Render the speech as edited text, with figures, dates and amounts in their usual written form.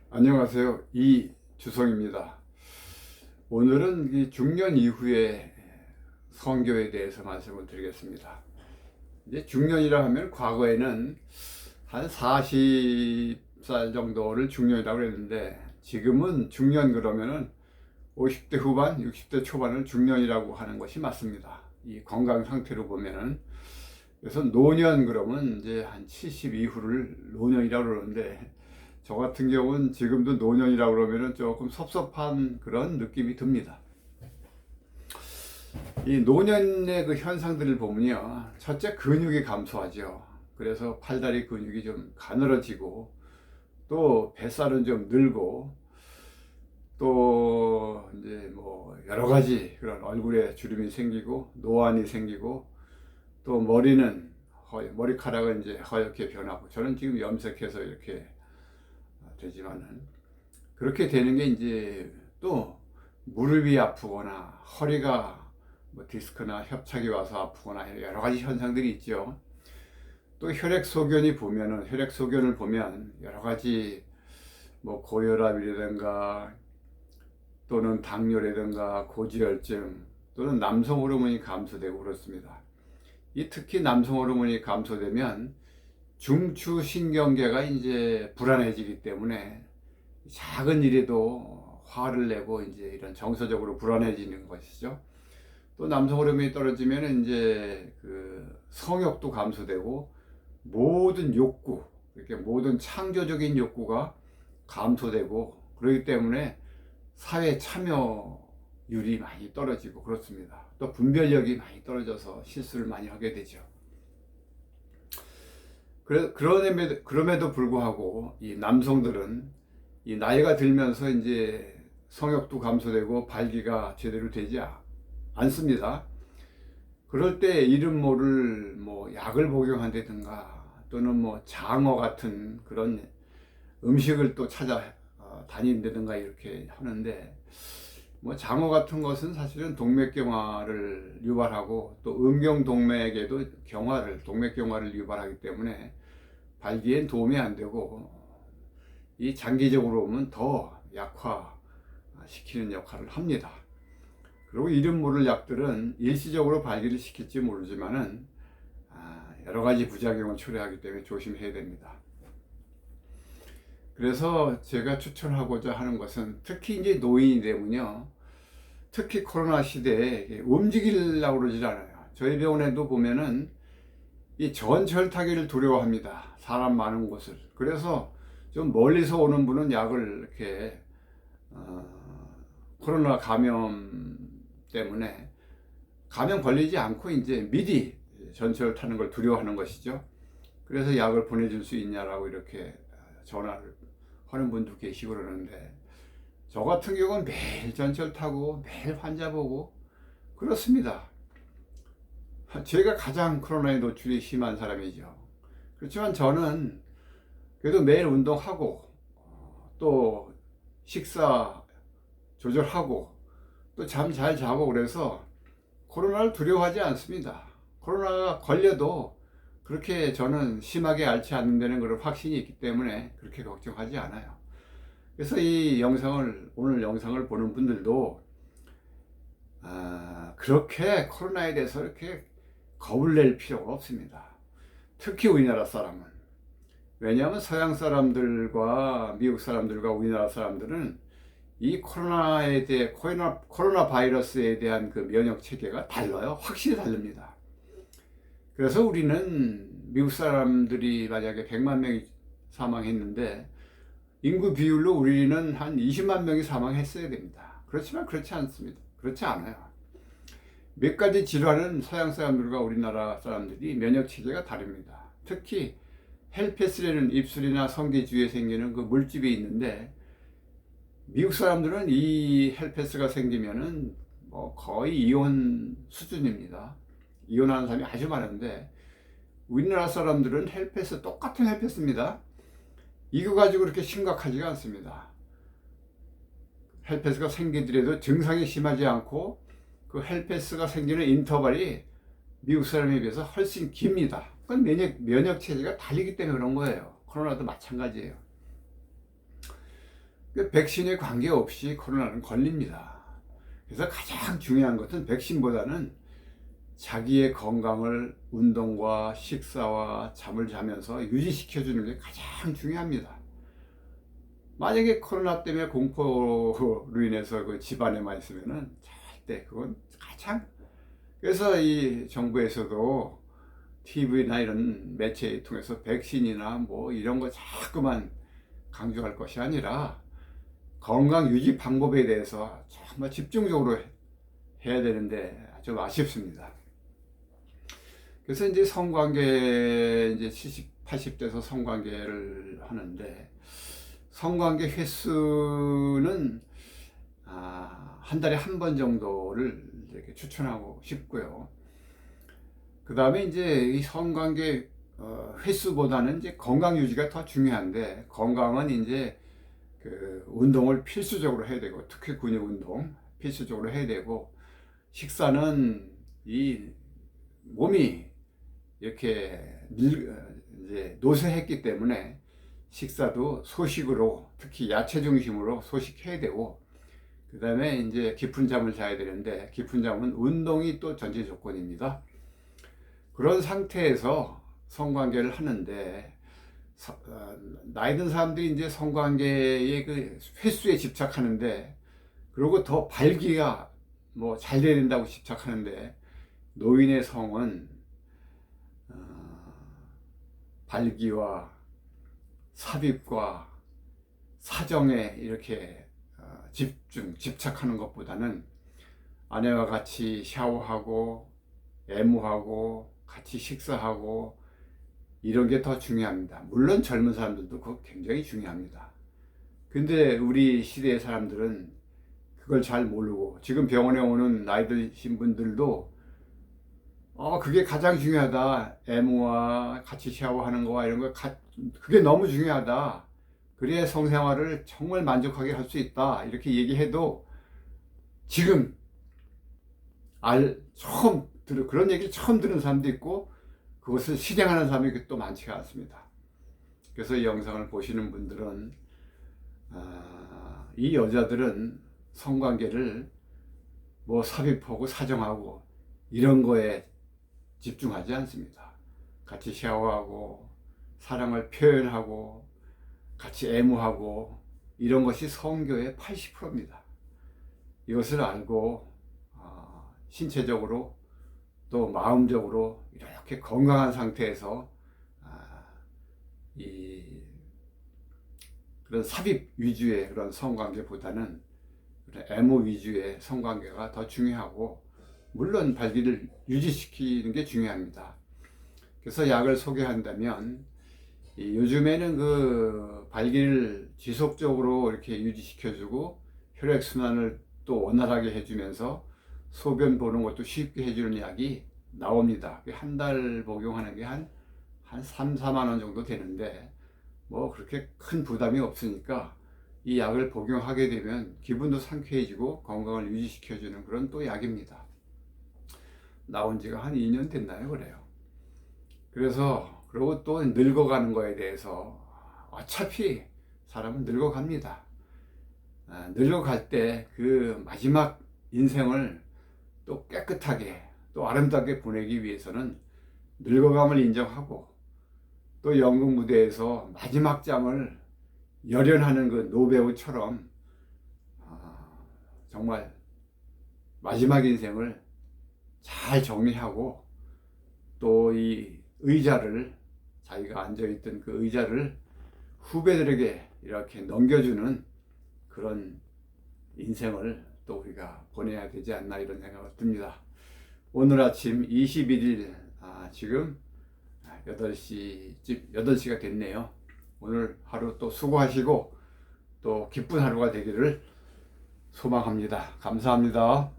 안녕하세요. 이주성입니다. 오늘은 이 중년 이후의 성교에 대해서 말씀을 드리겠습니다. 이제 중년이라 하면 과거에는 한 40살 정도를 중년이라고 했는데 지금은 중년 그러면은 50대 후반, 60대 초반을 중년이라고 하는 것이 맞습니다. 이 건강 상태로 보면은. 그래서 노년 그러면 이제 한 70 이후를 노년이라고 그러는데 저 같은 경우는 지금도 노년이라고 그러면 조금 섭섭한 그런 느낌이 듭니다. 이 노년의 그 현상들을 보면요. 첫째, 근육이 감소하죠. 그래서 팔다리 근육이 좀 가늘어지고, 또 뱃살은 좀 늘고, 또 이제 뭐 여러 가지 그런 얼굴에 주름이 생기고, 노안이 생기고, 또 머리는 머리카락은 이제 허옇게 변하고, 저는 지금 염색해서 이렇게 되지만은 그렇게 되는 게 이제 또 무릎이 아프거나 허리가 뭐 디스크나 협착이 와서 아프거나 여러 가지 현상들이 있죠. 또 혈액소견을 보면 여러 가지 뭐 고혈압이라든가 또는 당뇨라든가 고지혈증 또는 남성 호르몬이 감소되고 그렇습니다. 이 특히 남성 호르몬이 감소되면 중추신경계가 이제 불안해지기 때문에 작은 일에도 화를 내고 이제 이런 정서적으로 불안해지는 것이죠. 또 남성 호르몬이 떨어지면 이제 그 성욕도 감소되고 모든 욕구, 이렇게 모든 창조적인 욕구가 감소되고 그렇기 때문에 사회 참여율이 많이 떨어지고 그렇습니다. 또 분별력이 많이 떨어져서 실수를 많이 하게 되죠. 그럼에도 불구하고 이 남성들은 이 나이가 들면서 이제 성욕도 감소되고 발기가 제대로 되지 않습니다. 그럴 때 이름 모를 뭐 약을 복용한다든가 또는 뭐 장어 같은 그런 음식을 또 찾아 다닌다든가 이렇게 하는데, 뭐 장어 같은 것은 사실은 동맥경화를 유발하고 또 음경동맥에도 동맥경화를 유발하기 때문에 발기엔 도움이 안 되고 이 장기적으로 보면 더 약화시키는 역할을 합니다. 그리고 이름 모를 약들은 일시적으로 발기를 시킬지 모르지만은 여러 가지 부작용을 초래하기 때문에 조심해야 됩니다. 그래서 제가 추천하고자 하는 것은 특히 이제 노인이 되면요. 특히 코로나 시대에 움직이려고 그러질 않아요. 저희 병원에도 보면은 이 전철타기를 두려워합니다. 사람 많은 곳을. 그래서 좀 멀리서 오는 분은 약을 이렇게 코로나 감염 때문에 감염 걸리지 않고 이제 미리 전철 타는 걸 두려워하는 것이죠. 그래서 약을 보내줄 수 있냐라고 이렇게 전화를 하는 분도 계시고 그러는데, 저 같은 경우는 매일 전철 타고 매일 환자 보고 그렇습니다. 제가 가장 코로나에 노출이 심한 사람이죠. 그렇지만 저는 그래도 매일 운동하고 또 식사 조절하고 또 잠 잘 자고 그래서 코로나를 두려워하지 않습니다. 코로나가 걸려도 그렇게 저는 심하게 앓지 않는 데는 그런 확신이 있기 때문에 그렇게 걱정하지 않아요. 그래서 오늘 영상을 보는 분들도 그렇게 코로나에 대해서 이렇게 겁을 낼 필요가 없습니다. 특히 우리나라 사람은. 왜냐하면 서양 사람들과 미국 사람들과 우리나라 사람들은 이 코로나 바이러스에 대한 그 면역 체계가 달라요. 확실히 다릅니다. 그래서 우리는 미국 사람들이 만약에 100만 명이 사망했는데 인구 비율로 우리는 한 20만 명이 사망했어야 됩니다. 그렇지만 그렇지 않습니다. 그렇지 않아요. 몇 가지 질환은 서양 사람들과 우리나라 사람들이 면역 체계가 다릅니다. 특히 헬페스라는 입술이나 성기 주위에 생기는 그 물집이 있는데, 미국 사람들은 이 헬페스가 생기면은 뭐 거의 이혼 수준입니다. 이혼하는 사람이 아주 많은데, 우리나라 사람들은 똑같은 헬페스입니다. 이거 가지고 그렇게 심각하지가 않습니다. 헬페스가 생기더라도 증상이 심하지 않고 그 헬페스가 생기는 인터벌이 미국 사람에 비해서 훨씬 깁니다. 그건 면역 체제가 달리기 때문에 그런 거예요. 코로나도 마찬가지예요. 백신에 관계없이 코로나는 걸립니다. 그래서 가장 중요한 것은 백신보다는 자기의 건강을 운동과 식사와 잠을 자면서 유지시켜주는 게 가장 중요합니다. 만약에 코로나 때문에 공포로 인해서 그 집안에만 있으면은 절대 그건 가장, 그래서 이 정부에서도 TV나 이런 매체를 통해서 백신이나 뭐 이런 거 자꾸만 강조할 것이 아니라 건강 유지 방법에 대해서 정말 집중적으로 해야 되는데 좀 아쉽습니다. 그래서 이제 성관계 이제 70, 80대에서 성관계를 하는데 성관계 횟수는 한 달에 한 번 정도를 이렇게 추천하고 싶고요. 그 다음에 이제 이 성관계 횟수보다는 이제 건강 유지가 더 중요한데, 건강은 이제 그 운동을 필수적으로 해야 되고, 특히 근육 운동 필수적으로 해야 되고, 식사는 이 몸이 이렇게 이제 노쇠했기 때문에 식사도 소식으로, 특히 야채 중심으로 소식해야 되고, 그 다음에 이제 깊은 잠을 자야 되는데, 깊은 잠은 운동이 또 전제 조건입니다. 그런 상태에서 성관계를 하는데, 나이 든 사람들이 이제 성관계의 그 횟수에 집착하는데, 그리고 더 발기가 뭐 잘 돼야 된다고 집착하는데, 노인의 성은 발기와 삽입과 사정에 이렇게 집착하는 것보다는 아내와 같이 샤워하고 애무하고 같이 식사하고 이런 게 더 중요합니다. 물론 젊은 사람들도 그거 굉장히 중요합니다. 근데 우리 시대의 사람들은 그걸 잘 모르고, 지금 병원에 오는 나이 드신 분들도 그게 가장 중요하다. 애무와 같이 샤워하는 거와 이런 거 그게 너무 중요하다. 그래야 성생활을 정말 만족하게 할 수 있다. 이렇게 얘기해도 지금 그런 얘기를 처음 들은 사람도 있고, 그것을 실행하는 사람이 또 많지가 않습니다. 그래서 이 영상을 보시는 분들은 이 여자들은 성관계를 뭐 삽입하고 사정하고 이런 거에 집중하지 않습니다. 같이 샤워하고 사랑을 표현하고 같이 애무하고 이런 것이 성교의 80%입니다. 이것을 알고 신체적으로 또 마음적으로 이렇게 건강한 상태에서 그런 삽입 위주의 그런 성관계보다는 애무 위주의 성관계가 더 중요하고, 물론 발기를 유지시키는 게 중요합니다. 그래서 약을 소개한다면, 요즘에는 그 발기를 지속적으로 이렇게 유지시켜주고 혈액순환을 또 원활하게 해주면서 소변 보는 것도 쉽게 해주는 약이 나옵니다. 한 달 복용하는 게 한 3, 4만 원 정도 되는데, 뭐 그렇게 큰 부담이 없으니까 이 약을 복용하게 되면 기분도 상쾌해지고 건강을 유지시켜주는 그런 또 약입니다. 나온 지가 한 2년 됐나요? 그래요. 그리고 또 늙어가는 거에 대해서, 어차피 사람은 늙어갑니다. 늙어갈 때 그 마지막 인생을 또 깨끗하게 또 아름답게 보내기 위해서는 늙어감을 인정하고, 또 연극 무대에서 마지막 잠을 열연하는 그 노배우처럼 정말 마지막 인생을 잘 정리하고, 또 이 의자를, 자기가 앉아있던 그 의자를 후배들에게 이렇게 넘겨주는 그런 인생을 또 우리가 보내야 되지 않나, 이런 생각이 듭니다. 오늘 아침 21일 지금 8시가 됐네요. 오늘 하루 또 수고하시고 또 기쁜 하루가 되기를 소망합니다. 감사합니다.